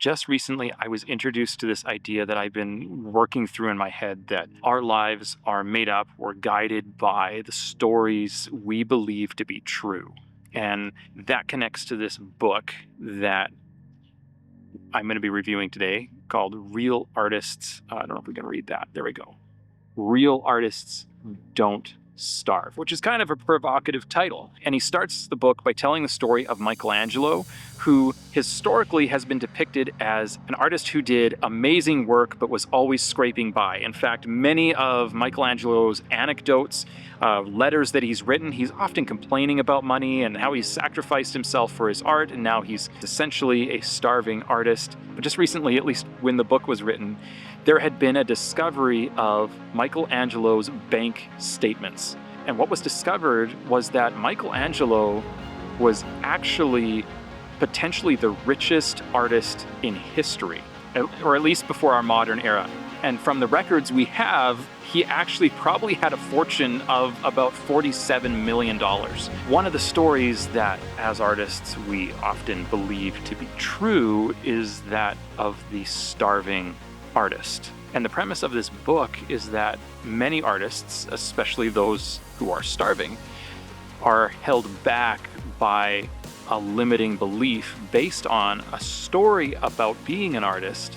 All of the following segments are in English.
Just recently, I was introduced to this idea that I've been working through in my head that our lives are made up or guided by the stories we believe to be true. And that connects to this book that I'm going to be reviewing today called Real Artists. I don't know if we can read that. There we go. Real Artists Don't Starve, which is kind of a provocative title. And he starts the book by telling the story of Michelangelo, who historically has been depicted as an artist who did amazing work but was always scraping by. In fact, many of Michelangelo's anecdotes, letters that he's written, he's often complaining about money and how he's sacrificed himself for his art, and now he's essentially a starving artist. But just recently, at least when the book was written, there had been a discovery of Michelangelo's bank statements. And what was discovered was that Michelangelo was actually potentially the richest artist in history, or at least before our modern era. And from the records we have, he actually probably had a fortune of about $47 million. One of the stories that, as artists, we often believe to be true is that of the starving artist. And the premise of this book is that many artists, especially those who are starving, are held back by a limiting belief based on a story about being an artist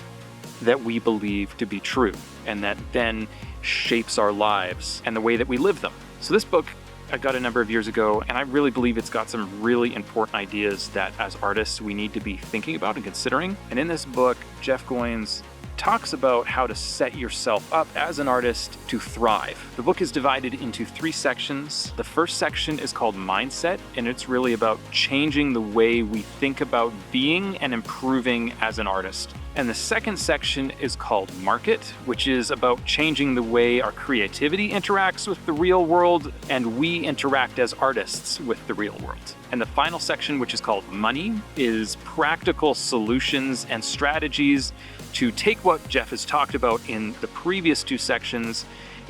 that we believe to be true, and that then shapes our lives and the way that we live them. So this book I got a number of years ago, and I really believe it's got some really important ideas that as artists we need to be thinking about and considering. And in this book, Jeff Goins talks about how to set yourself up as an artist to thrive. The book is divided into 3 sections. The first section is called Mindset, and it's really about changing the way we think about being and improving as an artist. And the second section is called Market, which is about changing the way our creativity interacts with the real world and we interact as artists with the real world. And the final section, which is called Money, is practical solutions and strategies to take what Jeff has talked about in the previous 2 sections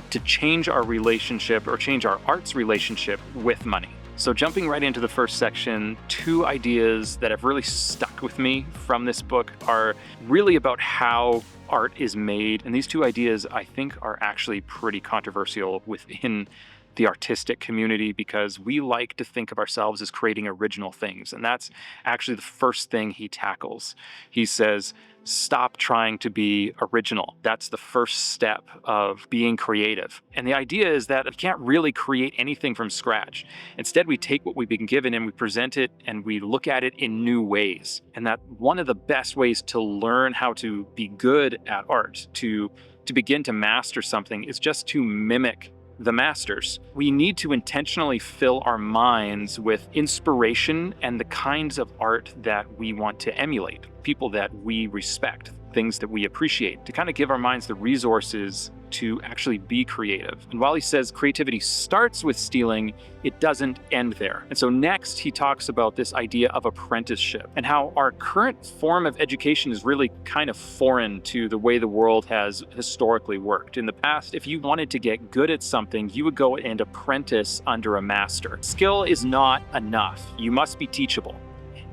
to change our relationship or change our art's relationship with money. So jumping right into the first section, 2 ideas that have really stuck with me from this book are really about how art is made. And these 2 ideas I think are actually pretty controversial within the artistic community because we like to think of ourselves as creating original things. And that's actually the first thing he tackles. He says, stop trying to be original. That's the first step of being creative. And the idea is that you can't really create anything from scratch. Instead, we take what we've been given and we present it and we look at it in new ways. And that one of the best ways to learn how to be good at art, to begin to master something, is just to mimic the masters. We need to intentionally fill our minds with inspiration and the kinds of art that we want to emulate, people that we respect, things that we appreciate, to kind of give our minds the resources to actually be creative. And while he says creativity starts with stealing, it doesn't end there. And so next he talks about this idea of apprenticeship and how our current form of education is really kind of foreign to the way the world has historically worked. In the past, if you wanted to get good at something, you would go and apprentice under a master. Skill is not enough. You must be teachable,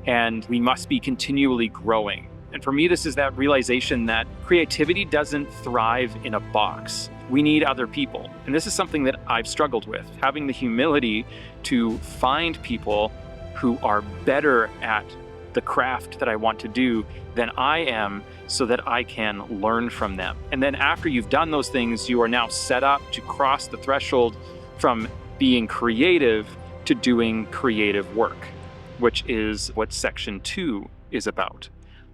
and we must be continually growing. And for me, this is that realization that creativity doesn't thrive in a box. We need other people. And this is something that I've struggled with, having the humility to find people who are better at the craft that I want to do than I am so that I can learn from them. And then after you've done those things, you are now set up to cross the threshold from being creative to doing creative work, which is what section 2 is about.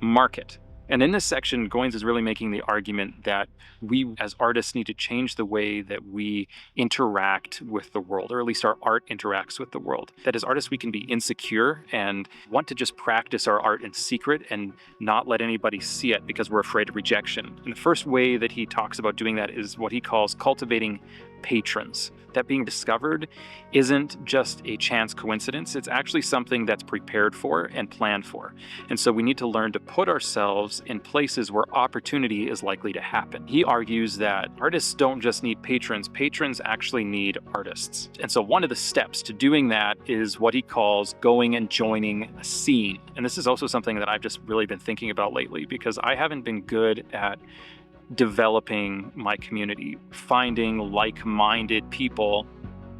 Market. And in this section, Goins is really making the argument that we as artists need to change the way that we interact with the world, or at least our art interacts with the world. That as artists, we can be insecure and want to just practice our art in secret and not let anybody see it because we're afraid of rejection. And the first way that he talks about doing that is what he calls cultivating patrons. That being discovered isn't just a chance coincidence. It's actually something that's prepared for and planned for. And so we need to learn to put ourselves in places where opportunity is likely to happen. He argues that artists don't just need patrons, patrons actually need artists. And so one of the steps to doing that is what he calls going and joining a scene. And this is also something that I've just really been thinking about lately, because I haven't been good at developing my community, finding like-minded people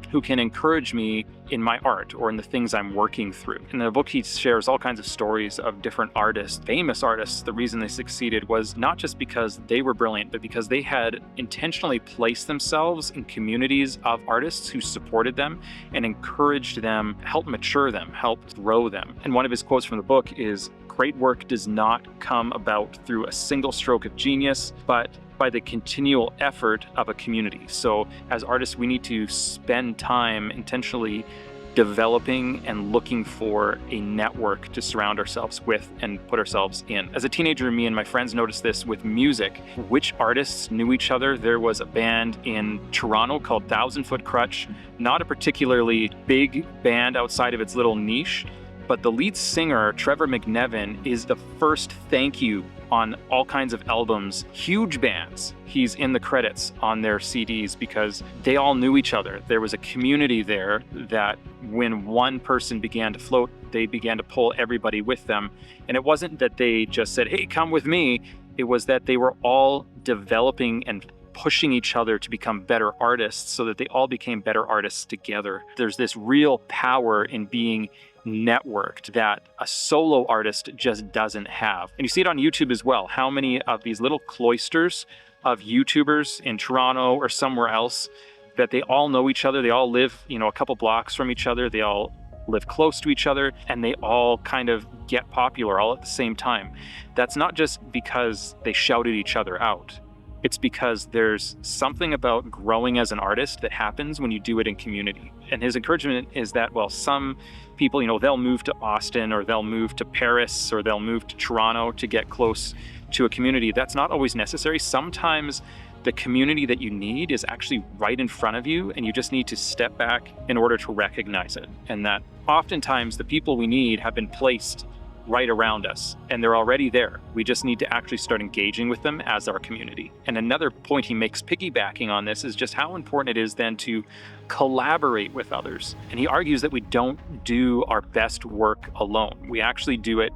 who can encourage me in my art or in the things I'm working through. In the book, he shares all kinds of stories of different artists, famous artists. The reason they succeeded was not just because they were brilliant, but because they had intentionally placed themselves in communities of artists who supported them and encouraged them, helped mature them, helped grow them. And one of his quotes from the book is, "Great work does not come about through a single stroke of genius, but by the continual effort of a community." So as artists, we need to spend time intentionally developing and looking for a network to surround ourselves with and put ourselves in. As a teenager, me and my friends noticed this with music. Which artists knew each other? There was a band in Toronto called 1,000 Foot Krutch, not a particularly big band outside of its little niche, but the lead singer, Trevor McNevin, is the first thank you on all kinds of albums, huge bands. He's in the credits on their CDs because they all knew each other. There was a community there that when one person began to float, they began to pull everybody with them. And it wasn't that they just said, "Hey, come with me." It was that they were all developing and pushing each other to become better artists so that they all became better artists together. There's this real power in being networked that a solo artist just doesn't have. And you see it on YouTube as well. How many of these little cloisters of YouTubers in Toronto or somewhere else that they all know each other, they all live, a couple blocks from each other, they all live close to each other, and they all kind of get popular all at the same time. That's not just because they shouted each other out. It's because there's something about growing as an artist that happens when you do it in community. And his encouragement is that, well, some people, they'll move to Austin or they'll move to Paris or they'll move to Toronto to get close to a community. That's not always necessary. Sometimes the community that you need is actually right in front of you, and you just need to step back in order to recognize it. And that oftentimes the people we need have been placed right around us, and they're already there. We just need to actually start engaging with them as our community. And another point he makes piggybacking on this is just how important it is then to collaborate with others. And he argues that we don't do our best work alone. We actually do it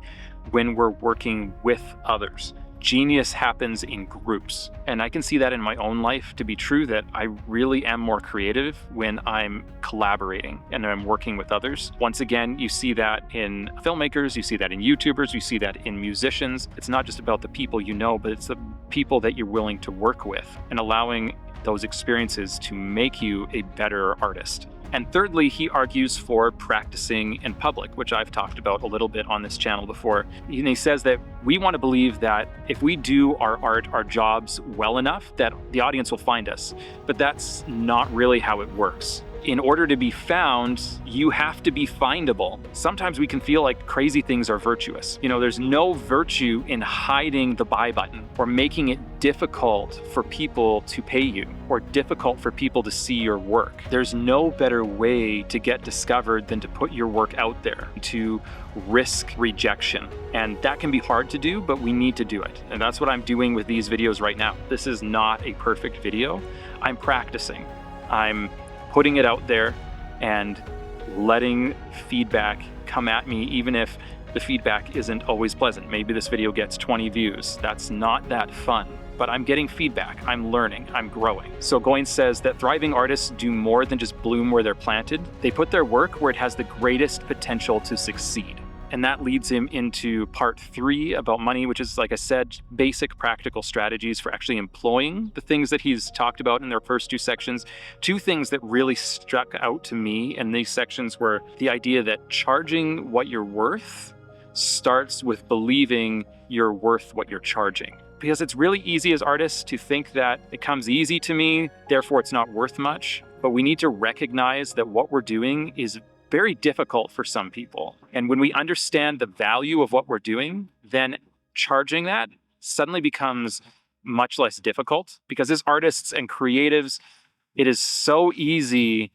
when we're working with others. Genius happens in groups. And I can see that in my own life to be true, that I really am more creative when I'm collaborating and I'm working with others. Once again, you see that in filmmakers, you see that in YouTubers, you see that in musicians. It's not just about the people you know, but it's the people that you're willing to work with and allowing those experiences to make you a better artist. And thirdly, he argues for practicing in public, which I've talked about a little bit on this channel before. And he says that we want to believe that if we do our art, our jobs well enough, that the audience will find us. But that's not really how it works. In order to be found, you have to be findable. Sometimes we can feel like crazy things are virtuous. There's no virtue in hiding the buy button or making it difficult for people to pay you or difficult for people to see your work. There's no better way to get discovered than to put your work out there, to risk rejection. And that can be hard to do, but we need to do it. And that's what I'm doing with these videos right now. This is not a perfect video. I'm practicing. I'm putting it out there and letting feedback come at me, even if the feedback isn't always pleasant. Maybe this video gets 20 views. That's not that fun, but I'm getting feedback. I'm learning, I'm growing. So Goins says that thriving artists do more than just bloom where they're planted. They put their work where it has the greatest potential to succeed. And that leads him into part 3 about money, which is, like I said, basic practical strategies for actually employing the things that he's talked about in their first 2 sections. 2 things that really struck out to me in these sections were the idea that charging what you're worth starts with believing you're worth what you're charging. Because it's really easy as artists to think that it comes easy to me, therefore it's not worth much. But we need to recognize that what we're doing is very difficult for some people. And when we understand the value of what we're doing, then charging that suddenly becomes much less difficult, because as artists and creatives, It is so easy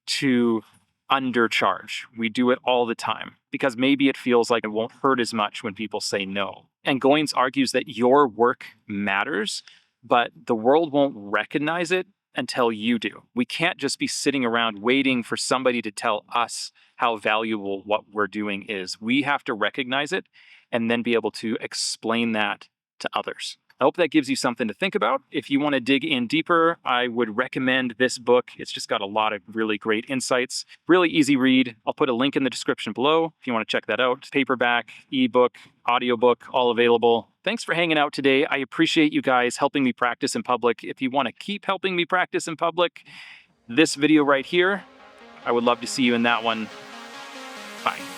to undercharge. We do it all the time because maybe it feels like it won't hurt as much when people say no. And Goins argues that your work matters, but the world won't recognize it until you do. We can't just be sitting around waiting for somebody to tell us how valuable what we're doing is. We have to recognize it and then be able to explain that to others. I hope that gives you something to think about. If you want to dig in deeper, I would recommend this book. It's just got a lot of really great insights. Really easy read. I'll put a link in the description below if you want to check that out. Paperback, ebook, audiobook, all available. Thanks for hanging out today. I appreciate you guys helping me practice in public. If you want to keep helping me practice in public, this video right here, I would love to see you in that one. Bye.